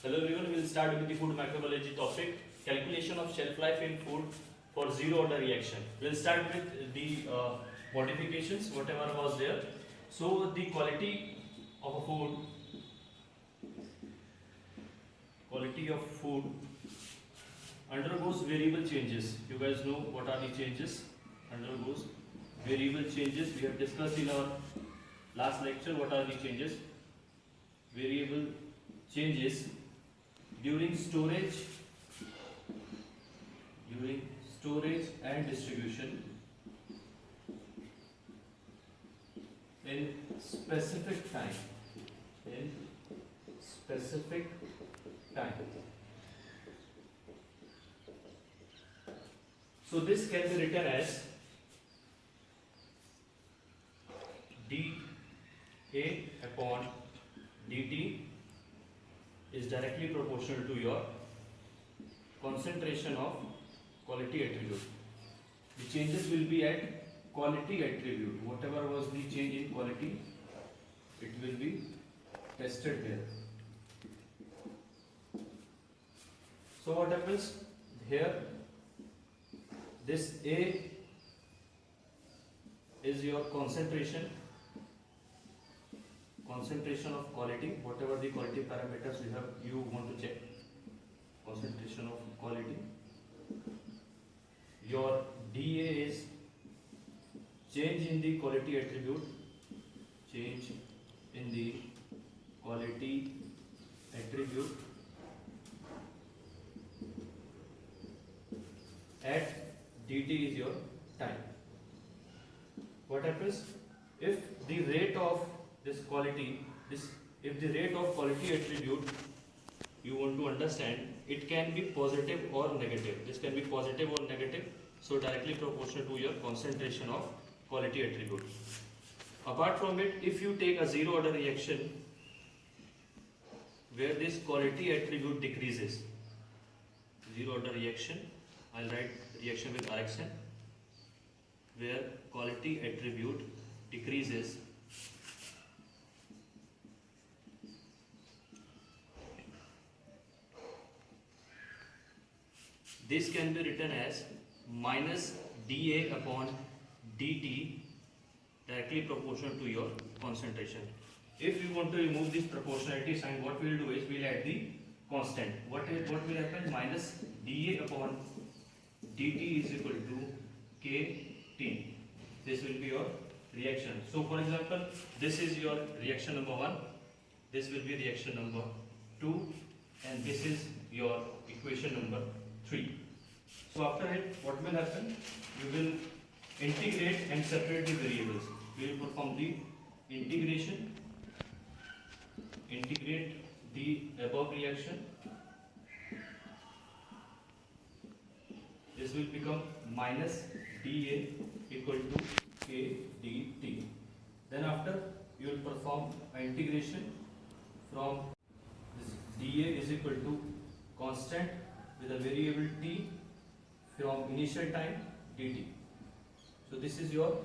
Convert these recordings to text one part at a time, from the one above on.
Hello everyone, we will start with the food microbiology topic, calculation of shelf life in food for zero order reaction. We will start with the modifications, whatever was there. So the quality of a food undergoes variable changes. You guys know what are the changes? Undergoes variable changes. We have discussed in our last lecture what are the changes. Variable changes during storage and distribution in specific time. So this can be written as dA upon dt is directly proportional to your concentration of quality attribute. The changes will be at quality attribute. Whatever was the change in quality, it will be tested there. So what happens here? This A is your concentration of quality, whatever the quality parameters you want to check, concentration of quality. Your dA is change in the quality attribute, at dt is your time. What happens if the rate of quality attribute you want to understand, it can be positive or negative. This can be positive or negative, so directly proportional to your concentration of quality attribute. Apart from it, if you take a zero order reaction where this quality attribute decreases, zero order reaction, I'll write reaction with RXN, where quality attribute decreases, this can be written as minus dA upon dt directly proportional to your concentration. If you want to remove this proportionality sign, what we will do is we will add the constant. What will happen? Minus dA upon dt is equal to kT. This will be your reaction. So for example, this is your reaction number 1, this will be reaction number 2, and this is your equation number 3. So after it, what will happen? You will integrate and separate the variables. We will perform the integration, integrate the above reaction. This will become minus dA equal to kdt. Then after, you will perform an integration from this dA is equal to constant with a variable t from initial time dt. So this is your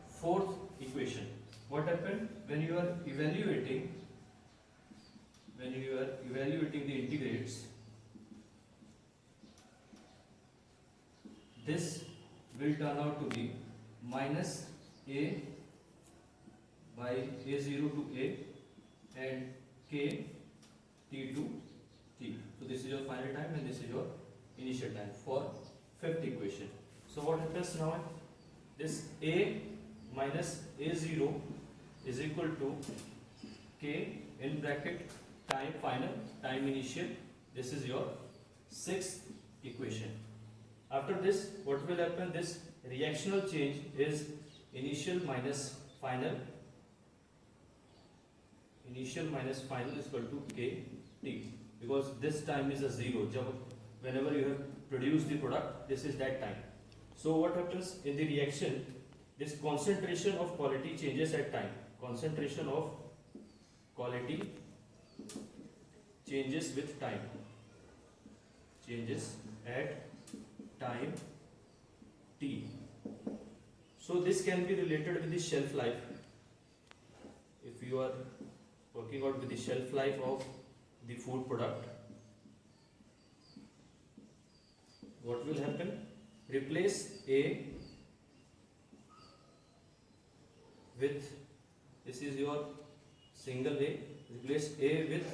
fourth equation. What happened when you are evaluating the integrates? This will turn out to be minus a by a0 to a and k t to t. So this is your final time and this is your initial time for fifth equation. So what happens now? This a minus a0 is equal to k in bracket time final, time initial. This is your sixth equation. After this, what will happen? This reactional change is initial minus final. Initial minus final is equal to kT, because this time is a 0. Whenever you have produced the product, this is that time. So what happens in the reaction? This concentration of quality changes at time. Concentration of quality changes with time. Changes at time t. So this can be related with the shelf life. If you are working out with the shelf life of the food product, what will happen? Replace A with, this is your single A, replace A with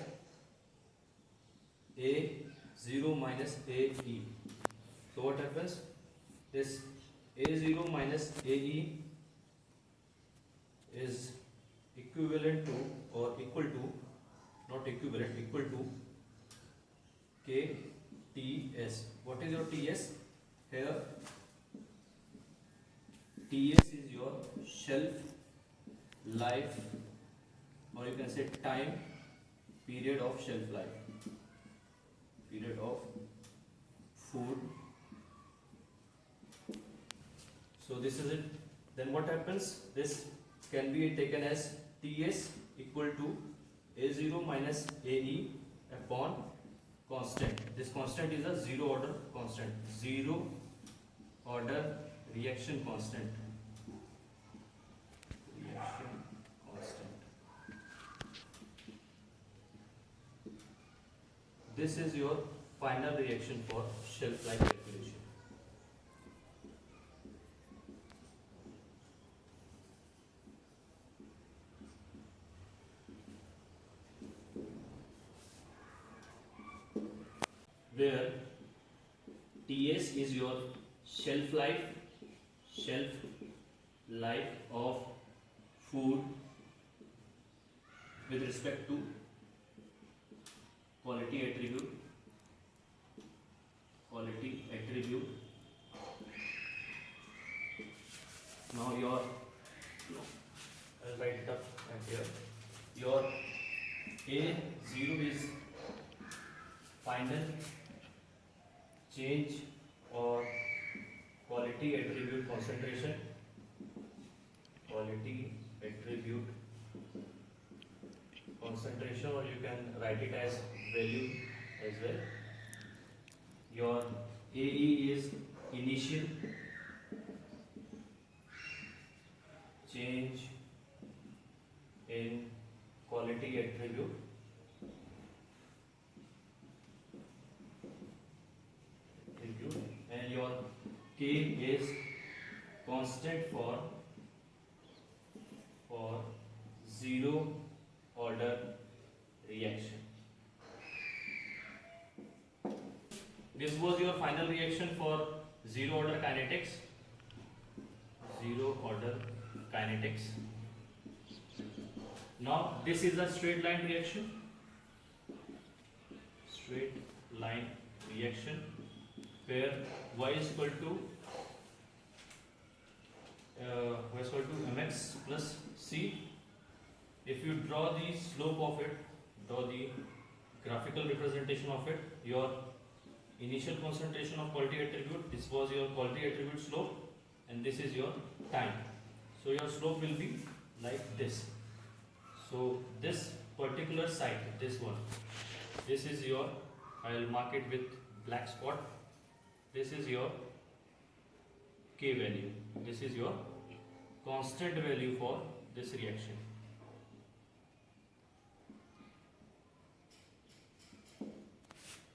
A0 minus AE. So what happens? This A0 minus AE is equivalent to or equal to, not equivalent, equal to KTS. What is your TS? Here TS is your shelf life, or you can say time period of shelf life, period of food. So this is it. Then what happens? This can be taken as TS equal to A0 minus AE upon constant. This constant is a zero order constant, zero order reaction constant. Reaction constant. This is your final reaction for shelf life calculation. Where TS is your shelf life of food with respect to quality attribute. Now your, I'll write it up right here. Your A0 is final change or quality attribute concentration, or you can write it as value as well. Your AE is initial change in quality attribute, and your K is constant for zero order reaction. This was your final reaction for zero order kinetics. Now this is a straight line reaction. Where y is equal to mx plus c. If you draw the slope of it, draw the graphical representation of it, your initial concentration of quality attribute, this was your quality attribute slope, and this is your time. So your slope will be like this. So this particular site, this one, this is your, I will mark it with black spot, this is your K value, this is your constant value for this reaction.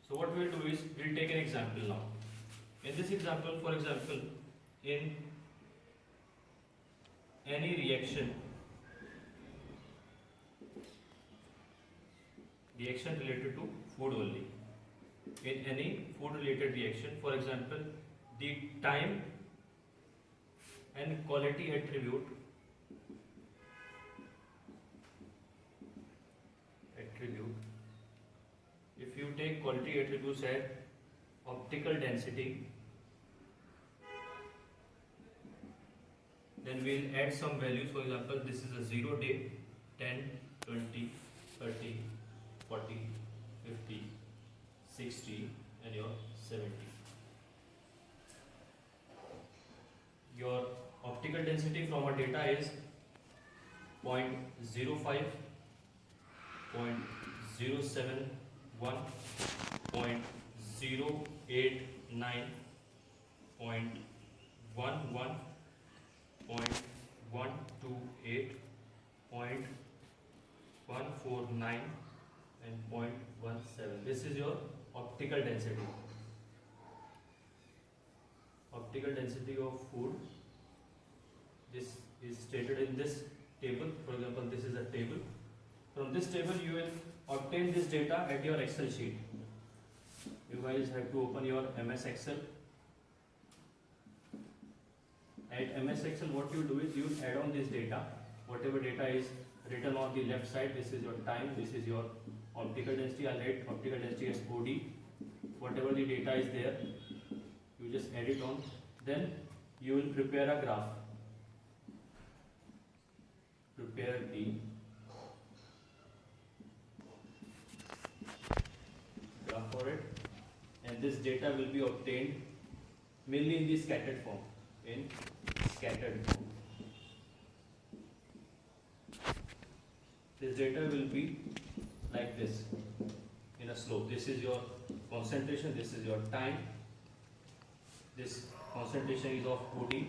So what we will do is, we will take an example now. In this example, for example, in any reaction related to food only, in any food related reaction, for example, the time and quality attribute if you take quality attributes at optical density, then we'll add some values. For example, this is a 0 day, 10, 20, 30, 40, 50, 60 and your 70. Your optical density from our data is 0.05, 0.071, 0.089, 0.11, 0.128, 0.149 and 0.17. This is your optical density. optical density of food. This is stated in this table. For example, this is a table. From this table you will obtain this data at your Excel sheet. You guys have to open your MS Excel. At MS Excel, what you do is you add on this data. Whatever data is written on the left side, this is your time, this is your optical density. I'll write optical density as OD. Whatever the data is there, you just add it on. Then you will prepare a graph. Prepare the graph for it, and this data will be obtained mainly in the scattered form. In scattered form, this data will be like this in a slope. This is your concentration, this is your time, this concentration is of OD.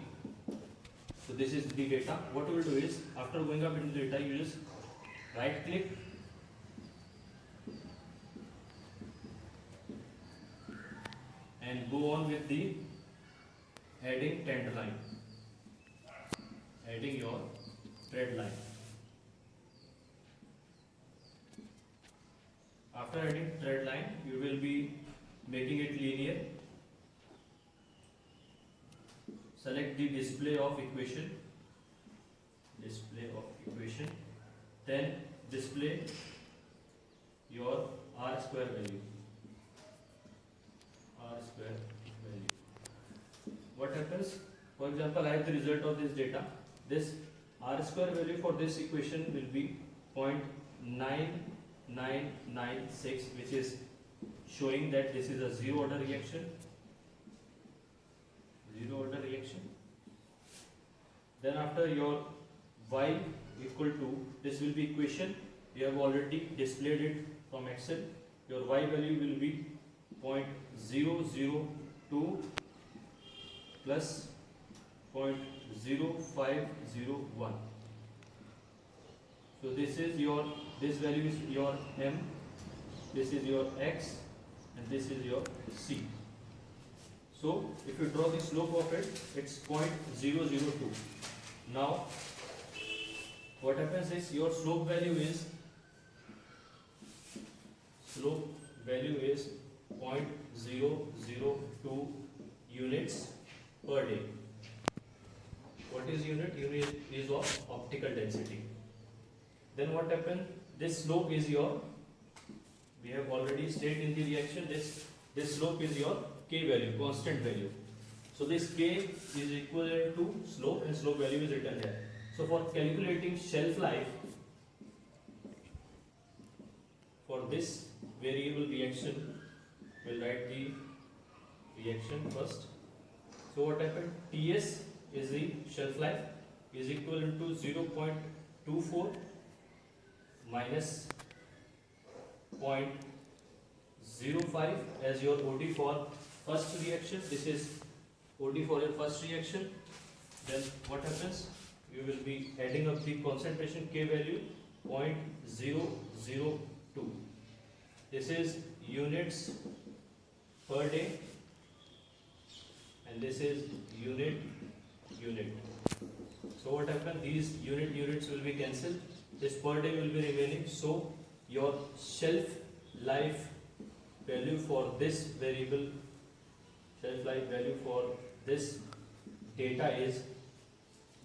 So this is the data. What you will do is, after going up into the data, you just right click and go on with the adding trend line, adding your trend line. After adding trend line, you will be making it linear. Select the display of equation, then display your R square value. What happens? For example, I have the result of this data. This R square value for this equation will be 0.9996, which is showing that this is a zero order reaction. Then after your y equal to, this will be equation, you have already displayed it from Excel. Your y value will be 0.002 plus 0.0501. So this value is your m, this is your x, and this is your c. So if you draw the slope of it, it's 0.002. Now what happens is, your slope value is 0.002 units per day. What is unit? Unit is of optical density. Then what happened? This slope is your, we have already stated in the reaction, this slope is your K value, constant value. So this K is equivalent to slope, and slope value is written here. So for calculating shelf life for this variable reaction, we'll write the reaction first. So what happened? Ts is the shelf life, is equivalent to 0.24 minus 0.05 as your OD for first reaction. This is OD for your first reaction. Then what happens? You will be adding up the concentration K value 0.002. This is units per day, and this is unit. So what happens? These units will be cancelled. This per day will be remaining. So your shelf life value for this variable, shelf life value for this data is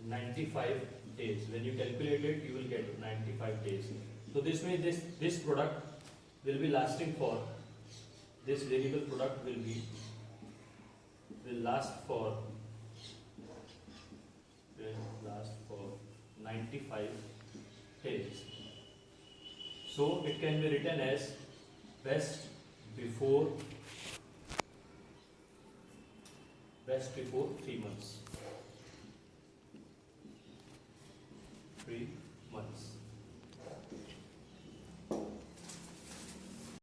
95 days. When you calculate it, you will get 95 days. So this means this product will be lasting for, this variable product will last for 95 days. So it can be written as best before 3 months.